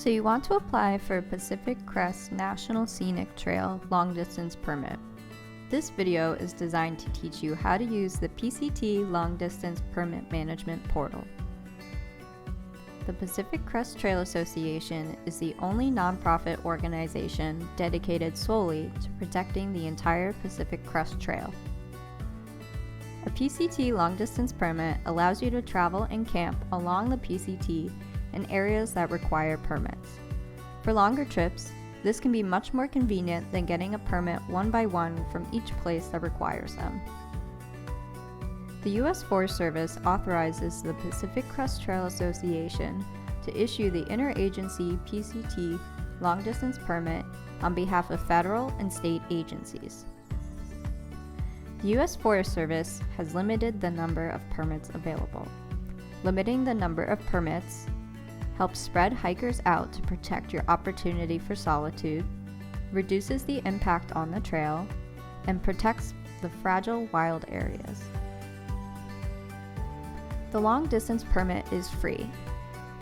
So you want to apply for a Pacific Crest National Scenic Trail long distance permit. This video is designed to teach you how to use the PCT Long Distance Permit Management Portal. The Pacific Crest Trail Association is the only nonprofit organization dedicated solely to protecting the entire Pacific Crest Trail. A PCT long distance permit allows you to travel and camp along the PCT in areas that require permits. For longer trips, this can be much more convenient than getting a permit one by one from each place that requires them. The U.S. Forest Service authorizes the Pacific Crest Trail Association to issue the interagency PCT long distance permit on behalf of federal and state agencies. The U.S. Forest Service has limited the number of permits available. Limiting the number of permits helps spread hikers out to protect your opportunity for solitude, reduces the impact on the trail, and protects the fragile wild areas. The long distance permit is free.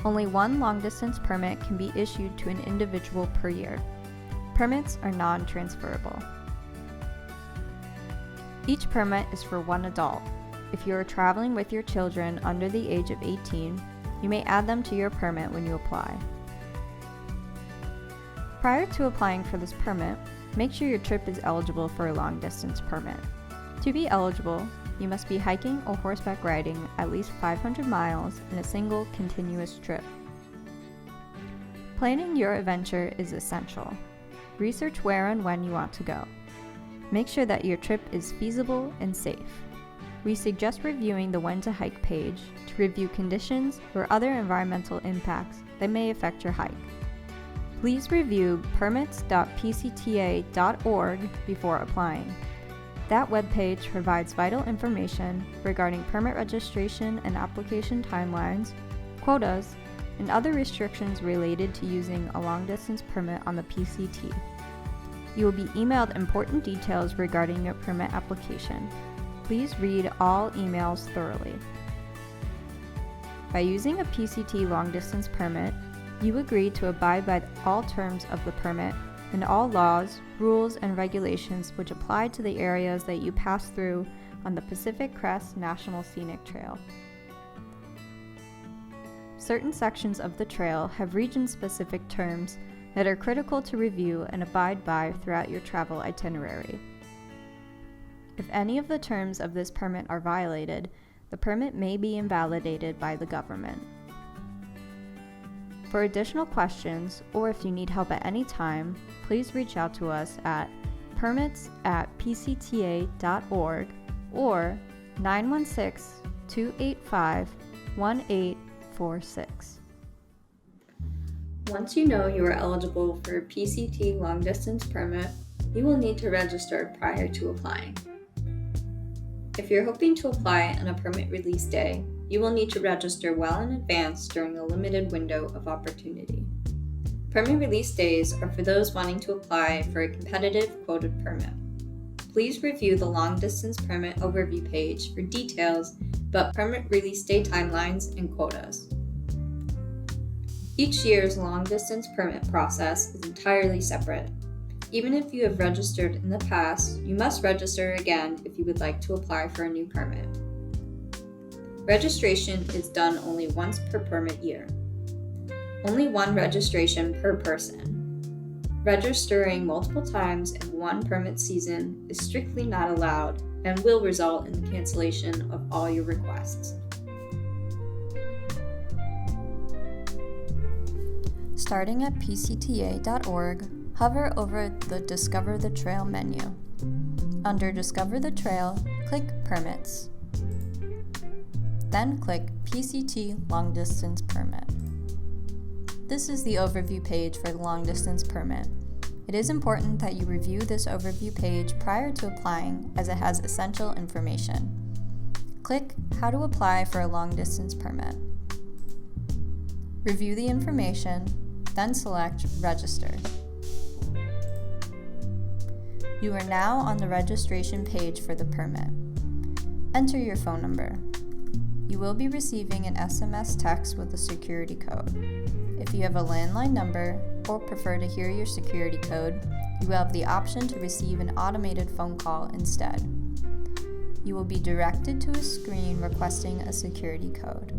Only one long distance permit can be issued to an individual per year. Permits are non-transferable. Each permit is for one adult. If you are traveling with your children under the age of 18, you may add them to your permit when you apply. Prior to applying for this permit, make sure your trip is eligible for a long distance permit. To be eligible, you must be hiking or horseback riding at least 500 miles in a single continuous trip. Planning your adventure is essential. Research where and when you want to go. Make sure that your trip is feasible and safe. We suggest reviewing the When to Hike page to review conditions or other environmental impacts that may affect your hike. Please review permits.pcta.org before applying. That webpage provides vital information regarding permit registration and application timelines, quotas, and other restrictions related to using a long-distance permit on the PCT. You will be emailed important details regarding your permit application. Please read all emails thoroughly. By using a PCT long-distance permit, you agree to abide by all terms of the permit and all laws, rules, and regulations which apply to the areas that you pass through on the Pacific Crest National Scenic Trail. Certain sections of the trail have region-specific terms that are critical to review and abide by throughout your travel itinerary. If any of the terms of this permit are violated, the permit may be invalidated by the government. For additional questions, or if you need help at any time, please reach out to us at permits@pcta.org or 916-285-1846. Once you know you are eligible for a PCT long distance permit, you will need to register prior to applying. If you're hoping to apply on a permit release day, you will need to register well in advance during a limited window of opportunity. Permit release days are for those wanting to apply for a competitive quoted permit. Please review the long distance permit overview page for details about permit release day timelines and quotas. Each year's long distance permit process is entirely separate. Even if you have registered in the past, you must register again if you would like to apply for a new permit. Registration is done only once per permit year. Only one registration per person. Registering multiple times in one permit season is strictly not allowed and will result in the cancellation of all your requests. Starting at pcta.org, hover over the Discover the Trail menu. Under Discover the Trail, click Permits. Then click PCT Long Distance Permit. This is the overview page for the long distance permit. It is important that you review this overview page prior to applying as it has essential information. Click How to apply for a long distance permit. Review the information, then select Register. You are now on the registration page for the permit. Enter your phone number. You will be receiving an SMS text with a security code. If you have a landline number or prefer to hear your security code, you will have the option to receive an automated phone call instead. You will be directed to a screen requesting a security code.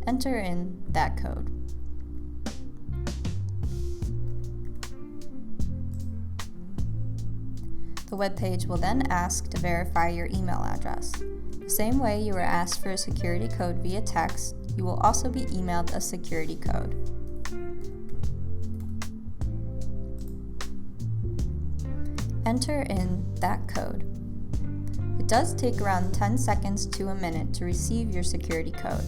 Enter in that code. The web page will then ask to verify your email address. The same way you were asked for a security code via text, you will also be emailed a security code. Enter in that code. It does take around 10 seconds to a minute to receive your security code.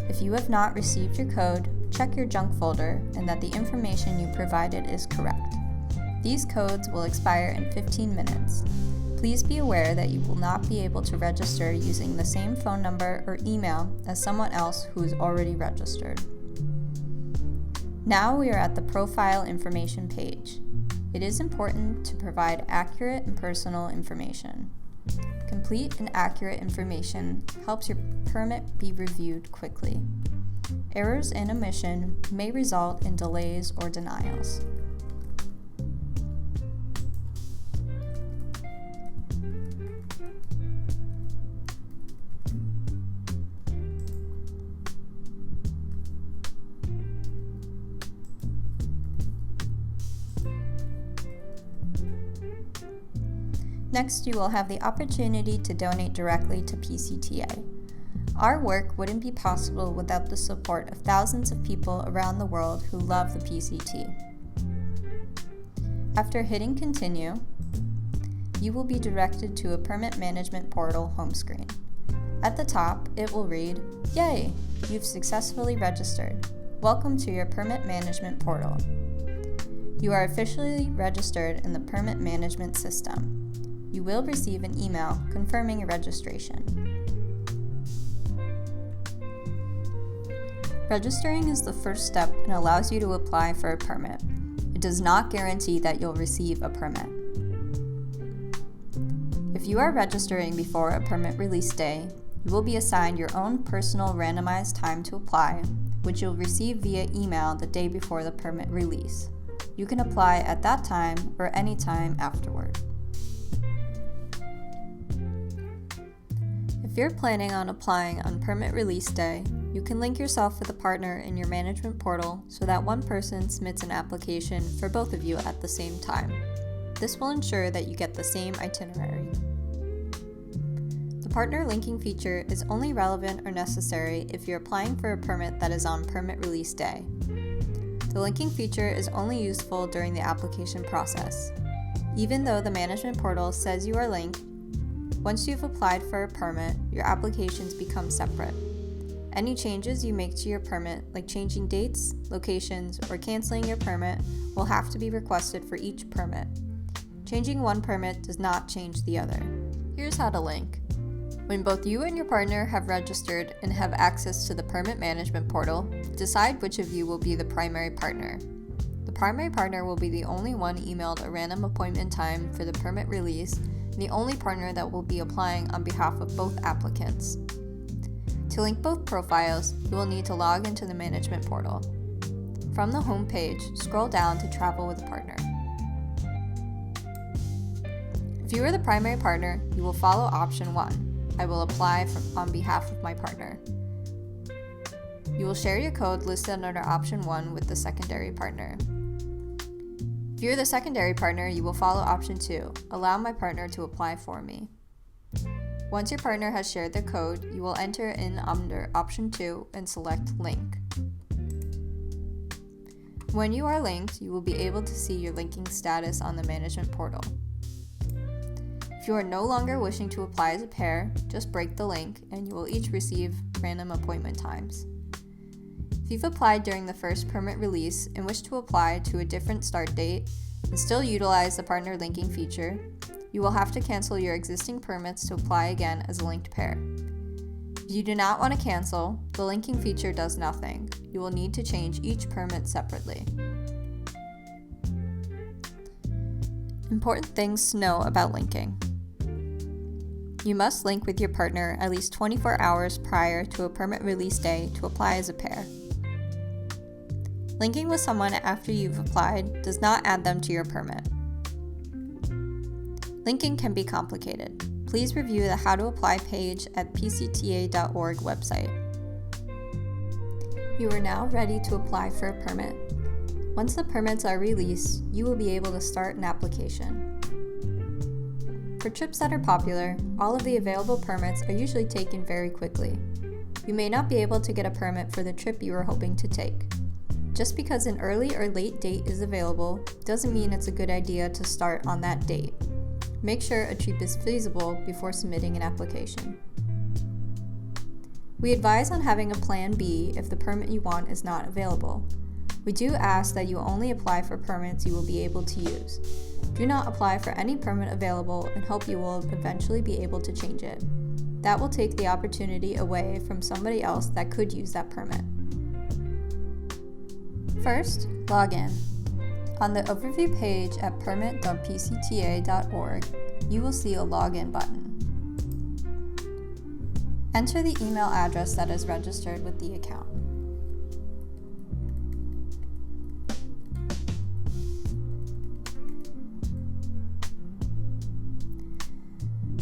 If you have not received your code, check your junk folder and that the information you provided is correct. These codes will expire in 15 minutes. Please be aware that you will not be able to register using the same phone number or email as someone else who is already registered. Now we are at the profile information page. It is important to provide accurate and personal information. Complete and accurate information helps your permit be reviewed quickly. Errors and omission may result in delays or denials. Next, you will have the opportunity to donate directly to PCTA. Our work wouldn't be possible without the support of thousands of people around the world who love the PCT. After hitting continue, you will be directed to a permit management portal home screen. At the top, it will read, "Yay! You've successfully registered. Welcome to your permit management portal. You are officially registered in the permit management system. You will receive an email confirming your registration." Registering is the first step and allows you to apply for a permit. It does not guarantee that you'll receive a permit. If you are registering before a permit release day, you will be assigned your own personal randomized time to apply, which you'll receive via email the day before the permit release. You can apply at that time or any time afterward. If you're planning on applying on permit release day, you can link yourself with a partner in your management portal so that one person submits an application for both of you at the same time. This will ensure that you get the same itinerary. The partner linking feature is only relevant or necessary if you're applying for a permit that is on permit release day. The linking feature is only useful during the application process. Even though the management portal says you are linked, once you've applied for a permit, your applications become separate. Any changes you make to your permit, like changing dates, locations, or canceling your permit, will have to be requested for each permit. Changing one permit does not change the other. Here's how to link. When both you and your partner have registered and have access to the permit management portal, decide which of you will be the primary partner. The primary partner will be the only one emailed a random appointment time for the permit release, and the only partner that will be applying on behalf of both applicants. To link both profiles, you will need to log into the management portal. From the home page, scroll down to Travel with a Partner. If you are the primary partner, you will follow option 1. I will apply on behalf of my partner. You will share your code listed under option 1 with the secondary partner. If you're the secondary partner, you will follow option 2, allow my partner to apply for me. Once your partner has shared their code, you will enter in under option 2 and select link. When you are linked, you will be able to see your linking status on the management portal. If you are no longer wishing to apply as a pair, just break the link and you will each receive random appointment times. If you've applied during the first permit release and wish to apply to a different start date and still utilize the partner linking feature, you will have to cancel your existing permits to apply again as a linked pair. If you do not want to cancel, the linking feature does nothing. You will need to change each permit separately. Important things to know about linking. You must link with your partner at least 24 hours prior to a permit release day to apply as a pair. Linking with someone after you've applied does not add them to your permit. Linking can be complicated. Please review the How to Apply page at pcta.org website. You are now ready to apply for a permit. Once the permits are released, you will be able to start an application. For trips that are popular, all of the available permits are usually taken very quickly. You may not be able to get a permit for the trip you are hoping to take. Just because an early or late date is available doesn't mean it's a good idea to start on that date. Make sure a trip is feasible before submitting an application. We advise on having a plan B if the permit you want is not available. We do ask that you only apply for permits you will be able to use. Do not apply for any permit available and hope you will eventually be able to change it. That will take the opportunity away from somebody else that could use that permit. First, log in. On the overview page at permit.pcta.org, you will see a login button. Enter the email address that is registered with the account.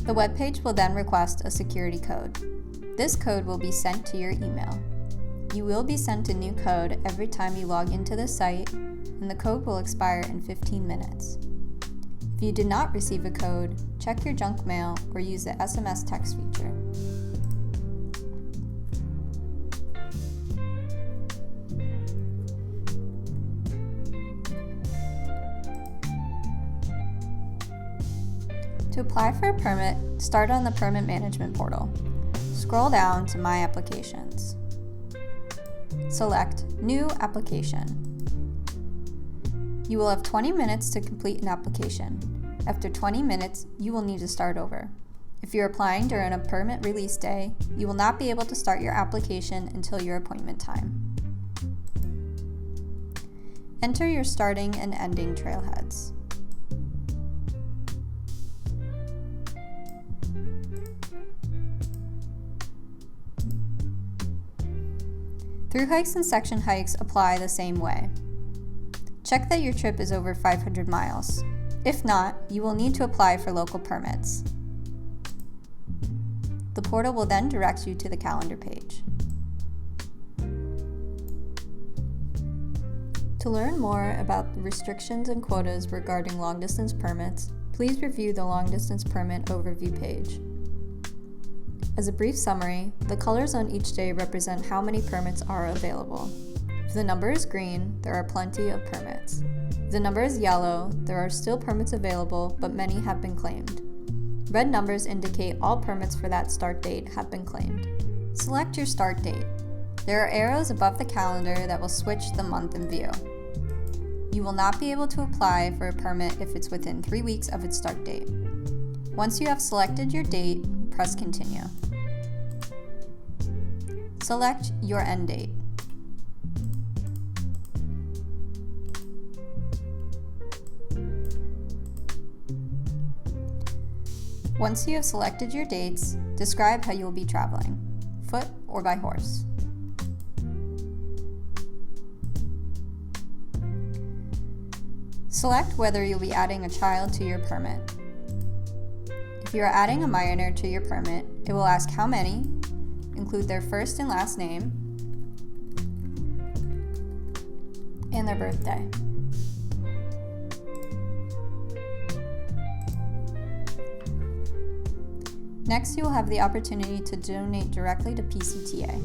The web page will then request a security code. This code will be sent to your email. You will be sent a new code every time you log into the site, and the code will expire in 15 minutes. If you did not receive a code, check your junk mail or use the SMS text feature. To apply for a permit, start on the Permit Management portal. Scroll down to My Applications. Select New Application. You will have 20 minutes to complete an application. After 20 minutes, you will need to start over. If you're applying during a permit release day, you will not be able to start your application until your appointment time. Enter your starting and ending trailheads. Through hikes and section hikes apply the same way. Check that your trip is over 500 miles. If not, you will need to apply for local permits. The portal will then direct you to the calendar page. To learn more about the restrictions and quotas regarding long-distance permits, please review the long-distance permit overview page. As a brief summary, the colors on each day represent how many permits are available. If the number is green, there are plenty of permits. If the number is yellow, there are still permits available, but many have been claimed. Red numbers indicate all permits for that start date have been claimed. Select your start date. There are arrows above the calendar that will switch the month in view. You will not be able to apply for a permit if it's within 3 weeks of its start date. Once you have selected your date, press Continue. Select your end date. Once you have selected your dates, describe how you will be traveling, foot or by horse. Select whether you'll be adding a child to your permit. If you are adding a minor to your permit, it will ask how many, include their first and last name, and their birthday. Next, you will have the opportunity to donate directly to PCTA.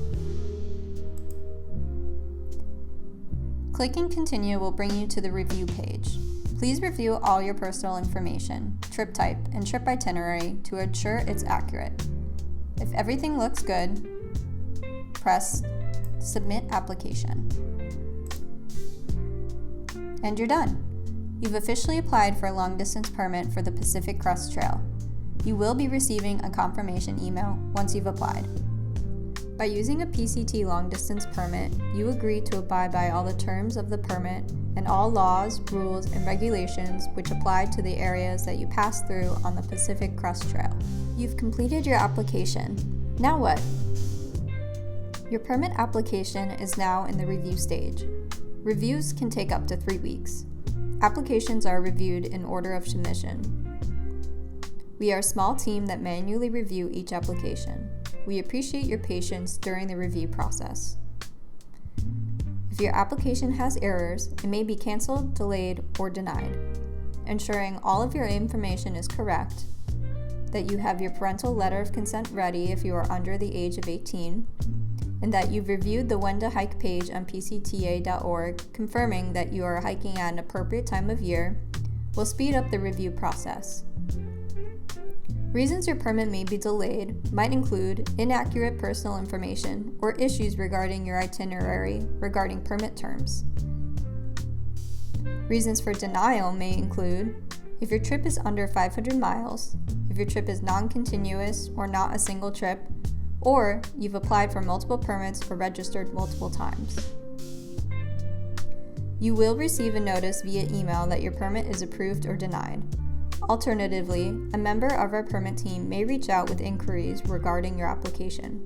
Clicking Continue will bring you to the review page. Please review all your personal information, trip type, and trip itinerary to ensure it's accurate. If everything looks good, press Submit Application. And you're done. You've officially applied for a long-distance permit for the Pacific Crest Trail. You will be receiving a confirmation email once you've applied. By using a PCT long-distance permit, you agree to abide by all the terms of the permit and all laws, rules, and regulations which apply to the areas that you pass through on the Pacific Crest Trail. You've completed your application. Now what? Your permit application is now in the review stage. Reviews can take up to 3 weeks. Applications are reviewed in order of submission. We are a small team that manually review each application. We appreciate your patience during the review process. If your application has errors, it may be canceled, delayed, or denied. Ensuring all of your information is correct, that you have your parental letter of consent ready if you are under the age of 18, and that you've reviewed the When to Hike page on PCTA.org, confirming that you are hiking at an appropriate time of year, will speed up the review process. Reasons your permit may be delayed might include inaccurate personal information or issues regarding your itinerary regarding permit terms. Reasons for denial may include if your trip is under 500 miles, if your trip is non-continuous or not a single trip, or you've applied for multiple permits or registered multiple times. You will receive a notice via email that your permit is approved or denied. Alternatively, a member of our permit team may reach out with inquiries regarding your application.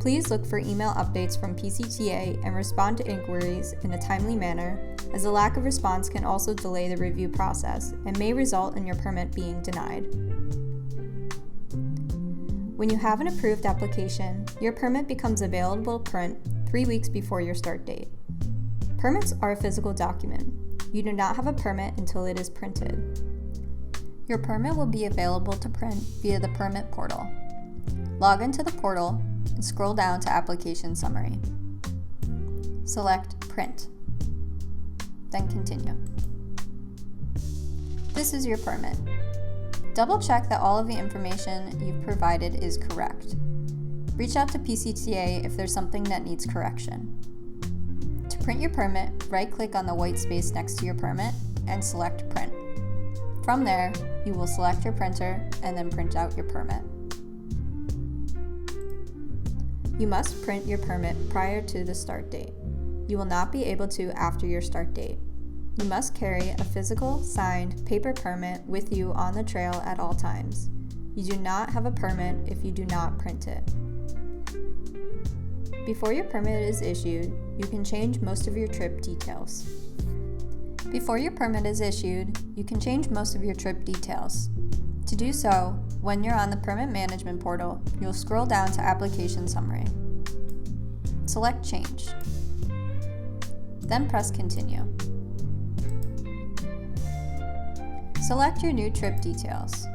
Please look for email updates from PCTA and respond to inquiries in a timely manner, as a lack of response can also delay the review process and may result in your permit being denied. When you have an approved application, your permit becomes available to print 3 weeks before your start date. Permits are a physical document. You do not have a permit until it is printed. Your permit will be available to print via the permit portal. Log into the portal and scroll down to Application Summary. Select Print. Then continue. This is your permit. Double check that all of the information you've provided is correct. Reach out to PCTA if there's something that needs correction. To print your permit, right-click on the white space next to your permit and select Print. From there, you will select your printer and then print out your permit. You must print your permit prior to the start date. You will not be able to after your start date. You must carry a physical, signed, paper permit with you on the trail at all times. You do not have a permit if you do not print it. Before your permit is issued, you can change most of your trip details. Before your permit is issued, you can change most of your trip details. To do so, when you're on the Permit Management portal, you'll scroll down to Application Summary. Select Change. Then press Continue. Select your new trip details.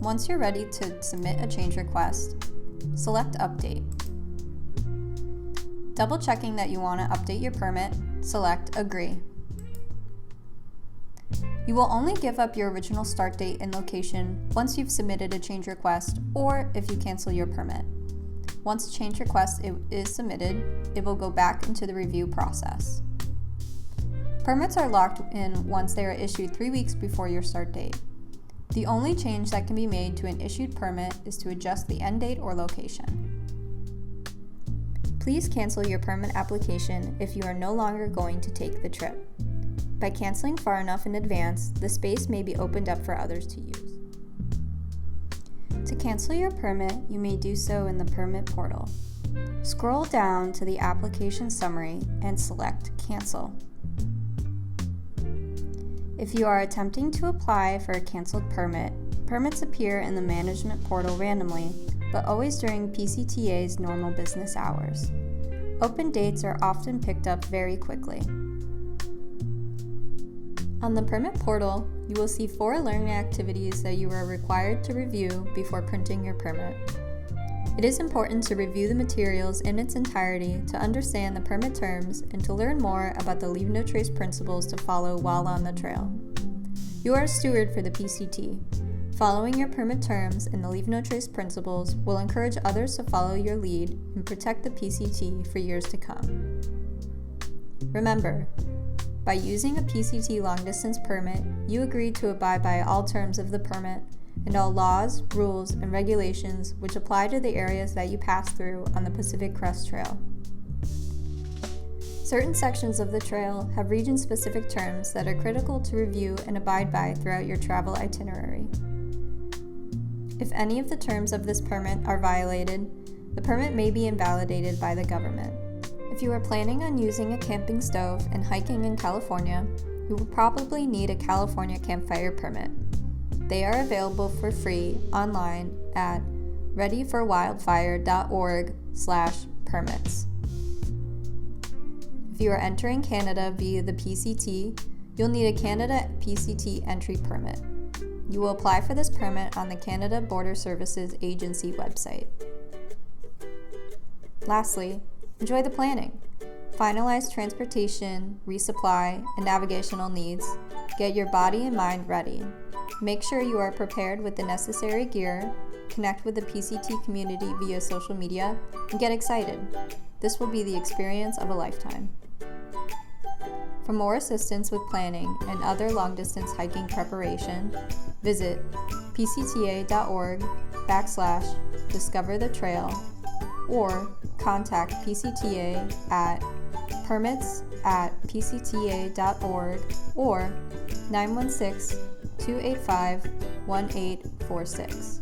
Once you're ready to submit a change request, select Update. Double checking that you want to update your permit, select Agree. You will only give up your original start date and location once you've submitted a change request or if you cancel your permit. Once a change request is submitted, it will go back into the review process. Permits are locked in once they are issued 3 weeks before your start date. The only change that can be made to an issued permit is to adjust the end date or location. Please cancel your permit application if you are no longer going to take the trip. By canceling far enough in advance, the space may be opened up for others to use. To cancel your permit, you may do so in the permit portal. Scroll down to the application summary and select Cancel. If you are attempting to apply for a canceled permit, permits appear in the management portal randomly, but always during PCTA's normal business hours. Open dates are often picked up very quickly. On the permit portal, you will see 4 learning activities that you are required to review before printing your permit. It is important to review the materials in its entirety to understand the permit terms and to learn more about the Leave No Trace principles to follow while on the trail. You are a steward for the PCT. Following your permit terms and the Leave No Trace principles will encourage others to follow your lead and protect the PCT for years to come. Remember, By using a PCT long-distance permit, you agree to abide by all terms of the permit and all laws, rules, and regulations which apply to the areas that you pass through on the Pacific Crest Trail. Certain sections of the trail have region-specific terms that are critical to review and abide by throughout your travel itinerary. If any of the terms of this permit are violated, the permit may be invalidated by the government. If you are planning on using a camping stove and hiking in California, you will probably need a California campfire permit. They are available for free online at readyforwildfire.org/permits. If you are entering Canada via the PCT, you'll need a Canada PCT entry permit. You will apply for this permit on the Canada Border Services Agency website. Lastly, enjoy the planning. Finalize transportation, resupply, and navigational needs. Get your body and mind ready. Make sure you are prepared with the necessary gear, connect with the PCT community via social media, and get excited. This will be the experience of a lifetime. For more assistance with planning and other long-distance hiking preparation, visit pcta.org/discoverthetrail or contact PCTA at permits@pcta.org or 916-285-1846.